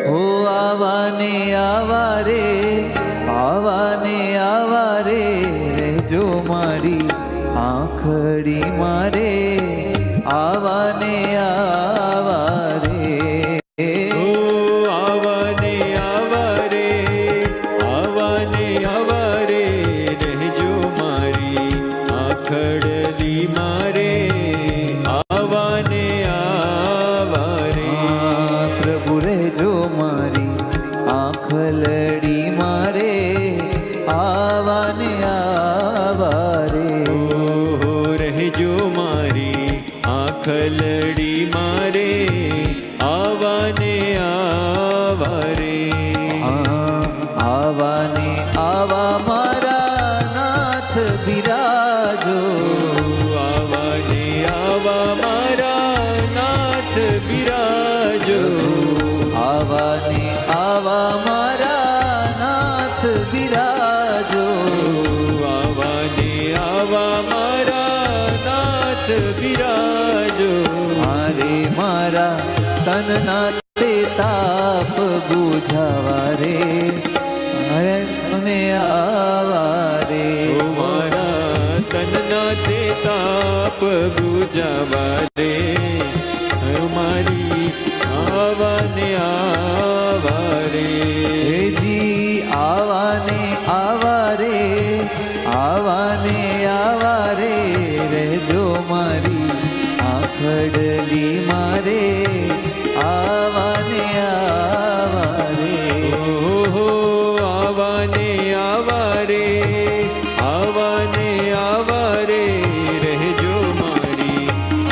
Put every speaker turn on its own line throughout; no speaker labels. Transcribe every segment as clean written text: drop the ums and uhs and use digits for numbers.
હો આવાને આવારે આવાને આવારે રહેજો મારી આંખડી મારે આવાને આવારે
આવાને આવારે આવાને આવારે રહેજો મારી આખડલી મારે આવાને આવારે
પ્રભુ રહેજો મારી આંખલડી મારે આવાને આવારે
રહેજો મારી આખલડી મારે આવાને આવારે
આવાને આવા મારા નાથ બિરાજો
આવાને આવા મારા નાથ બિરાજો
આવાને આવા મારા નાથ બિરાજો
આવાને આવા મારા નાથ બિરાજો
મારે મારા તનના તે તાપ બુઝાવા રે મને આવારે
મારા તનના તે તાપ બુજાવા રે મારી આવાને આવારે
જી આવાને આવારે આવાને આવારે રહેજો મારી આખડલી મારે આવાને આવારે
આવાને આવારે આવાને આવારે રહેજો મારી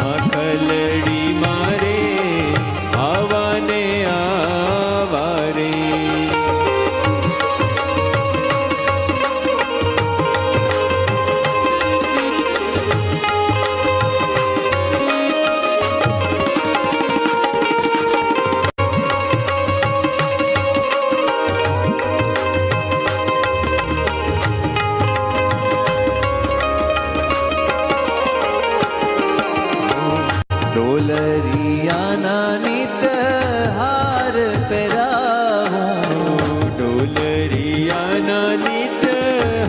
આખલડી મારે આવાને આવારે
ડોલરિયાના નિત હાર પહેરાવું
ડોલરિયાના નિત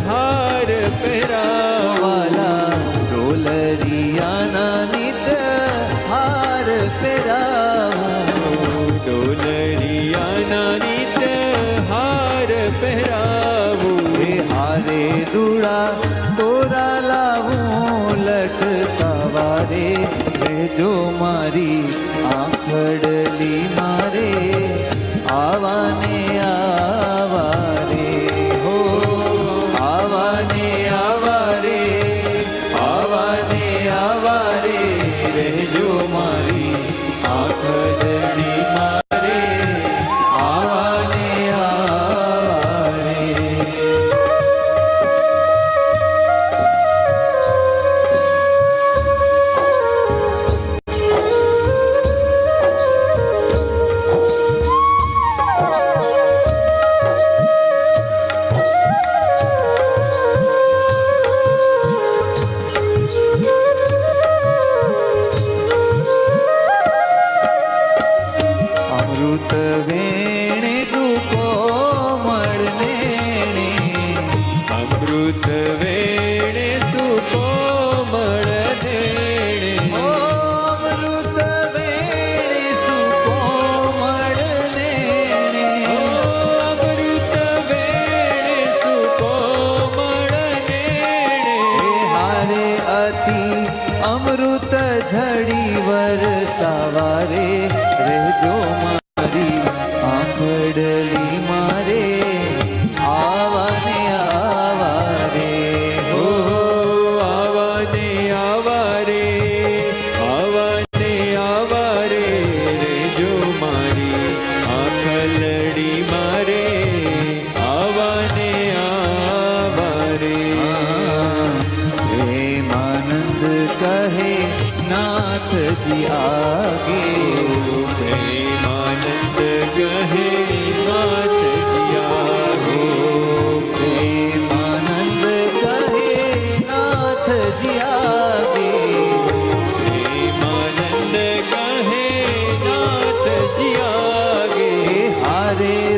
હાર પહેરાવાલા
ડોલરિયાના નિત હાર પહેરાવું
ડોલરિયાના નિત હાર પહેરાવું
હે હારે રૂડા તોરા લાવું લટકા વારે રહેજો મારી આંખડલી મારે આવાને આવારે હો આવાને આવારે આવાને આવારે રહેજો મારી આંખડલી મારે આવાને આવારે અમૃત વેણે સુકો મળને
અમૃત વેણે સુકોમળ દેણે
અમૃત વેણે સુકો મળને
અમૃત વેણે સુકોમળ દેણે
હારે અતિ અમૃત ઝડી વરસાવારે રહેજો મારી આંખડલી મારે આવાને આવારે
હો આવાને આવારે આવાને આવારે રહેજો મારી આખલડી મારે આવાને આવારે
પ્રેમાનંદ કહે નાથજી આગે
પ્રેમાનંદ કહે નાથજી આગે
પ્રેમાનંદ કહે નાથજી આગે
પ્રેમાનંદ કહે નાથજી આગે
રે